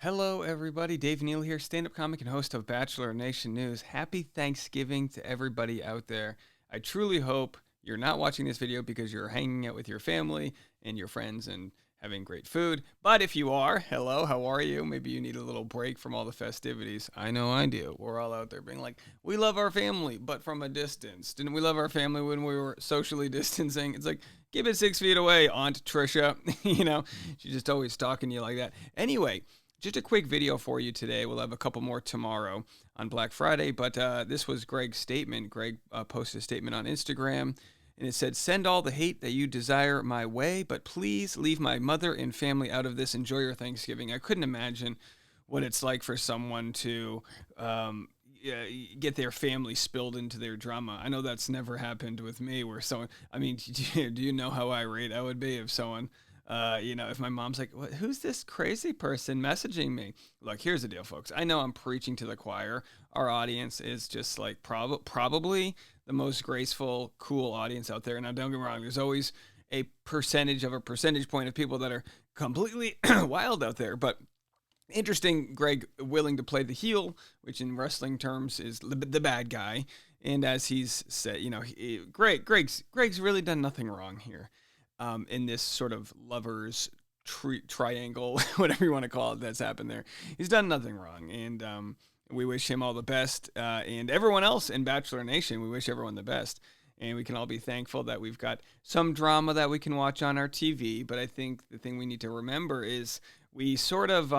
Hello, everybody. Dave Neal here, stand up comic and host of Bachelor Nation News. Happy Thanksgiving to everybody out there. I truly hope you're not watching this video because you're hanging out with your family and your friends and having great food. But if you are, hello, how are you? Maybe you need a little break from all the festivities. I know I do. We're all out there being like, we love our family, but from a distance. Didn't we love our family when we were socially distancing? It's like, keep it 6 feet away, Aunt Trisha. She's just always talking to you like that. Anyway, just a quick video for you today. We'll have a couple more tomorrow on Black Friday, but this was Greg's statement. Greg posted a statement on Instagram, and it said, "Send all the hate that you desire my way, but please leave my mother and family out of this. Enjoy your Thanksgiving." I couldn't imagine what it's like for someone to get their family spilled into their drama. I know that's never happened with me where someone, I mean, do you know how irate I would be if someone if my mom's like, who's this crazy person messaging me? Look, here's the deal, folks. I know I'm preaching to the choir. Our audience is just like probably the most graceful, cool audience out there. Now, don't get me wrong. There's always a percentage point of people that are completely wild out there. But interesting, Greg willing to play the heel, which in wrestling terms is the bad guy. And as he's said, Greg's really done nothing wrong here. In this sort of lovers triangle, whatever you want to call it, that's happened there. He's done nothing wrong, and we wish him all the best. And everyone else in Bachelor Nation, we wish everyone the best. And we can all be thankful that we've got some drama that we can watch on our TV. But I think the thing we need to remember is we sort of,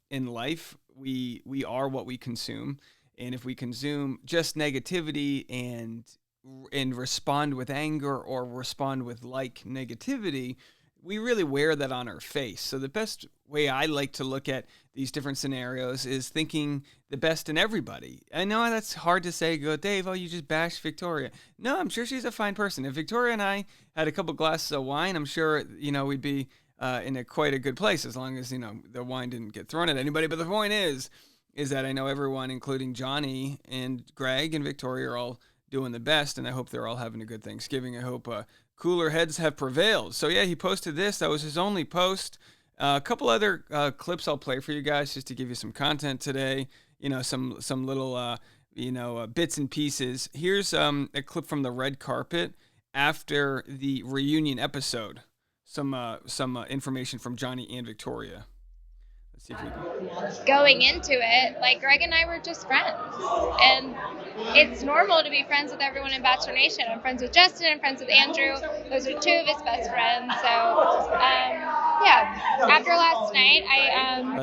in life, we are what we consume. And if we consume just negativity and respond with anger or respond with negativity, we really wear that on our face. So the best way I like to look at these different scenarios is thinking the best in everybody. I know that's hard to say, go, Dave, you just bashed Victoria. No, I'm sure she's a fine person. If Victoria and I had a couple glasses of wine, I'm sure, we'd be in quite a good place as long as, the wine didn't get thrown at anybody. But the point is that I know everyone, including Johnny and Greg and Victoria, are all doing the best, and I hope they're all having a good Thanksgiving. I hope cooler heads have prevailed. So yeah, he posted this. That was his only post. A couple other clips I'll play for you guys just to give you some content today. Some little bits and pieces. Here's a clip from the red carpet after the reunion episode. Some information from Johnny and Victoria. Let's see if we can. Going into it, Greg and I were just friends, and it's normal to be friends with everyone in Bachelor Nation. I'm friends with Justin, I'm friends with Andrew. Those are two of his best friends. So, after last night,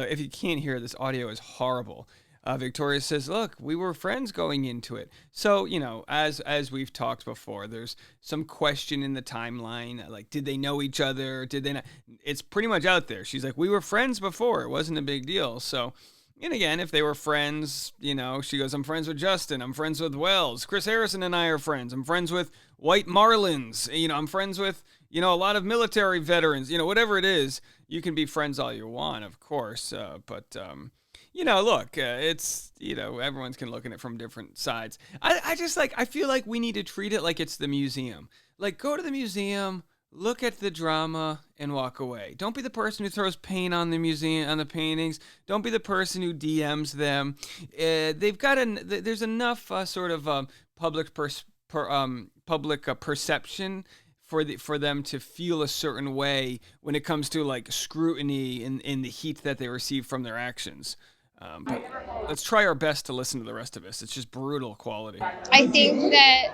if you can't hear, this audio is horrible. Victoria says, look, we were friends going into it. So, as we've talked before, there's some question in the timeline. Like, did they know each other? Did they not? It's pretty much out there. She's like, we were friends before. It wasn't a big deal. So, and again, if they were friends, she goes, I'm friends with Justin. I'm friends with Wells. Chris Harrison and I are friends. I'm friends with White Marlins. I'm friends with, a lot of military veterans. Whatever it is, you can be friends all you want, of course. Look, it's, everyone's can look at it from different sides. I just I feel like we need to treat it like it's the museum. Like, go to the museum, look at the drama, and walk away. Don't be the person who throws paint on the museum, on the paintings. Don't be the person who DMs them. There's enough public perception for them to feel a certain way when it comes to scrutiny in the heat that they receive from their actions. But let's try our best to listen to the rest of us. It's just brutal quality. I think that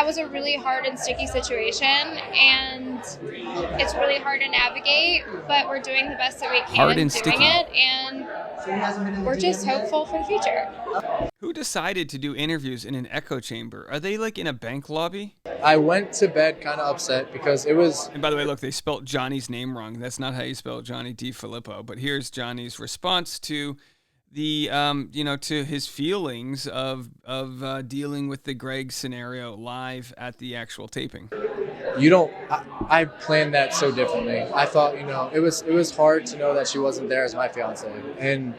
was a really hard and sticky situation, and it's really hard to navigate, but we're doing the best that we can Hard and doing sticky. it, and we're just hopeful for the future. Who decided to do interviews in an echo chamber? Are they in a bank lobby? I went to bed kind of upset because it was... And by the way, look, they spelled Johnny's name wrong. That's not how you spell Johnny DiFilippo. But here's Johnny's response to the, to his feelings of dealing with the Greg scenario live at the actual taping. I planned that so differently. I thought, it was hard to know that she wasn't there as my fiance. And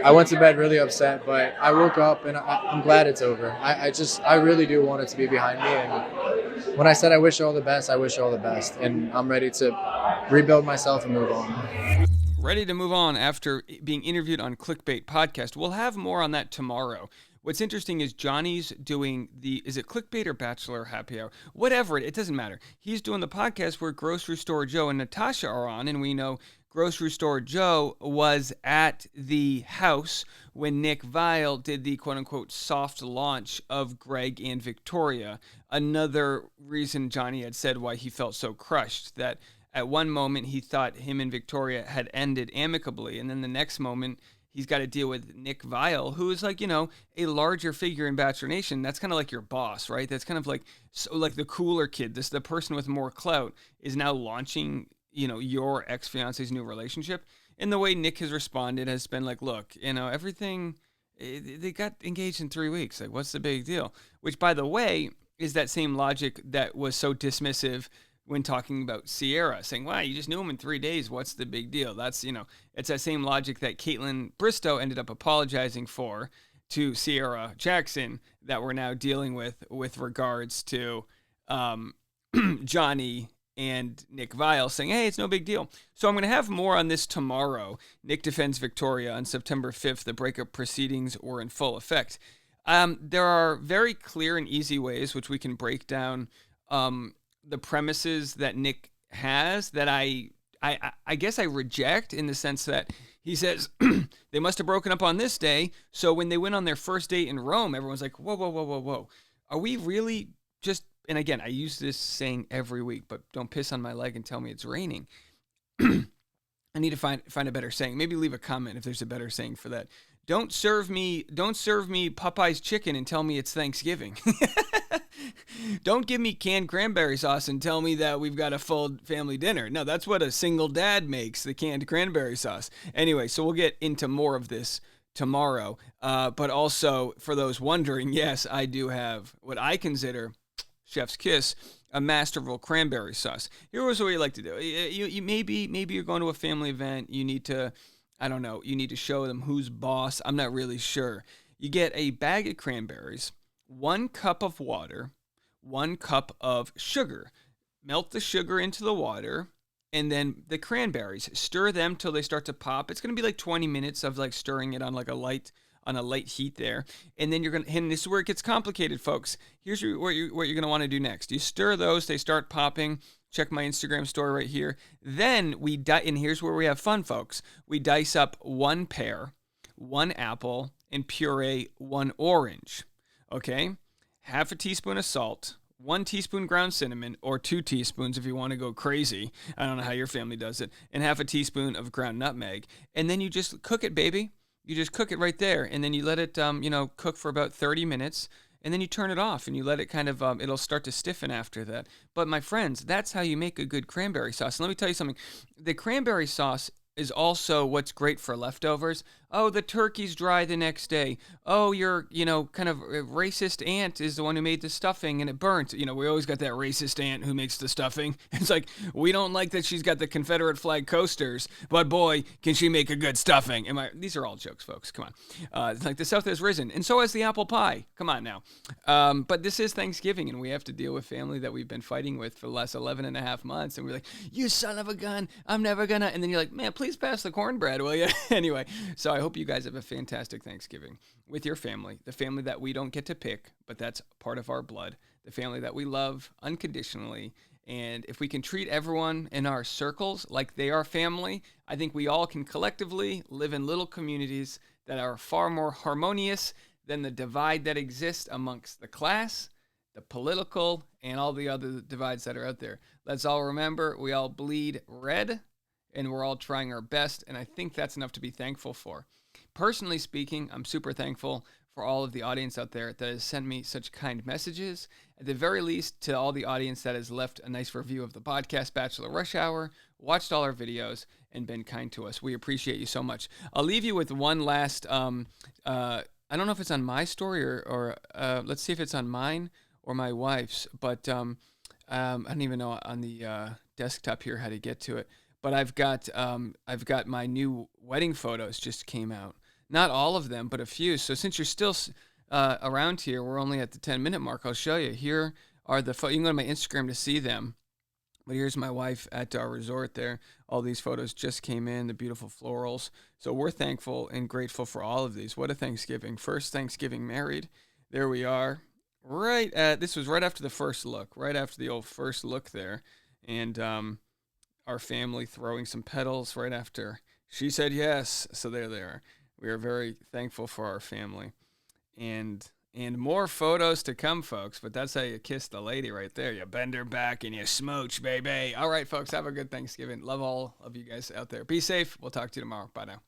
I went to bed really upset, but I woke up and I'm glad it's over. I really do want it to be behind me. And when I said I wish her all the best, I wish her all the best. And I'm ready to rebuild myself and move on. ready to move on after being interviewed on Clickbait Podcast. We'll have more on that tomorrow. What's interesting is Johnny's doing is it Clickbait or Bachelor Happy Hour? Whatever, it doesn't matter. He's doing the podcast where Grocery Store Joe and Natasha are on, and we know Grocery Store Joe was at the house when Nick Viall did the quote-unquote soft launch of Greg and Victoria. Another reason Johnny had said why he felt so crushed, that at one moment he thought him and Victoria had ended amicably, and then the next moment he's got to deal with Nick Viall, who is like, a larger figure in Bachelor Nation. That's kind of like your boss, right? That's kind of like, so like the cooler kid. The person with more clout is now launching, your ex-fiance's new relationship. And the way Nick has responded has been like, look, everything, they got engaged in 3 weeks. Like, what's the big deal? Which, by the way, is that same logic that was so dismissive when talking about Sierra, saying, wow, you just knew him in 3 days. What's the big deal? That's, it's that same logic that Caitlin Bristow ended up apologizing for to Sierra Jackson that we're now dealing with regards to Johnny and Nick Viall saying, hey, it's no big deal. So I'm going to have more on this tomorrow. Nick defends Victoria on September 5th. The breakup proceedings were in full effect. There are very clear and easy ways which we can break down the premises that Nick has that I guess I reject, in the sense that he says they must have broken up on this day. So when they went on their first date in Rome, everyone's like, whoa, whoa, whoa, whoa, whoa. Are we really just, and again, I use this saying every week, but don't piss on my leg and tell me it's raining. I need to find a better saying. Maybe leave a comment if there's a better saying for that. Don't serve me Popeye's chicken and tell me it's Thanksgiving. Don't give me canned cranberry sauce and tell me that we've got a full family dinner. No, that's what a single dad makes, the canned cranberry sauce. Anyway, so we'll get into more of this tomorrow. But also, for those wondering, yes, I do have what I consider chef's kiss, a Masterful cranberry sauce. Here's what you like to do. You maybe you're going to a family event. You need to, I don't know, you need to show them who's boss. I'm not really sure. You get a bag of cranberries, 1 cup of water, 1 cup of sugar. Melt the sugar into the water, and then the cranberries. Stir them till they start to pop. It's going to be like 20 minutes of like stirring it on like a light heat there. And then and this is where it gets complicated, folks. Here's what you're going to want to do next. You stir those, they start popping. Check my Instagram story right here. Then and here's where we have fun, folks. We dice up 1 pear, 1 apple, and puree 1 orange. Okay? Half a teaspoon of salt, 1 teaspoon ground cinnamon, or 2 teaspoons if you want to go crazy. I don't know how your family does it. And half a teaspoon of ground nutmeg. And then you just cook it, baby. You just cook it right there. And then you let it, cook for about 30 minutes. And then you turn it off and you let it kind of, it'll start to stiffen after that. But my friends, that's how you make a good cranberry sauce. And let me tell you something. The cranberry sauce is also what's great for leftovers. Oh, the turkey's dry the next day. Oh, your, kind of racist aunt is the one who made the stuffing and it burnt. We always got that racist aunt who makes the stuffing. It's like, we don't like that she's got the Confederate flag coasters, but boy, can she make a good stuffing. These are all jokes, folks. Come on. It's like the South has risen, and so has the apple pie. Come on now. But this is Thanksgiving, and we have to deal with family that we've been fighting with for the last 11 and a half months. And we're like, you son of a gun, I'm never gonna. And then you're like, man, please pass the cornbread, will you? Anyway, so I hope you guys have a fantastic Thanksgiving with your family, the family that we don't get to pick, but that's part of our blood, the family that we love unconditionally. And if we can treat everyone in our circles like they are family, I think we all can collectively live in little communities that are far more harmonious than the divide that exists amongst the class, the political, and all the other divides that are out there. Let's all remember, we all bleed red, and we're all trying our best, and I think that's enough to be thankful for. Personally speaking, I'm super thankful for all of the audience out there that has sent me such kind messages. At the very least, to all the audience that has left a nice review of the podcast, Bachelor Rush Hour, watched all our videos, and been kind to us. We appreciate you so much. I'll leave you with one last, I don't know if it's on my story or let's see if it's on mine or my wife's, but I don't even know on the desktop here how to get to it. But I've got my new wedding photos just came out. Not all of them, but a few. So since you're still around here, we're only at the 10-minute mark. I'll show you. Here are the photos. You can go to my Instagram to see them. But here's my wife at our resort there. All these photos just came in, the beautiful florals. So we're thankful and grateful for all of these. What a Thanksgiving. First Thanksgiving married. There we are. This was right after the first look, right after the old first look there. And our family throwing some petals right after she said yes. So there they are. We are very thankful for our family. And more photos to come, folks. But that's how you kiss the lady right there. You bend her back and you smooch, baby. All right, folks, have a good Thanksgiving. Love all of you guys out there. Be safe. We'll talk to you tomorrow. Bye now.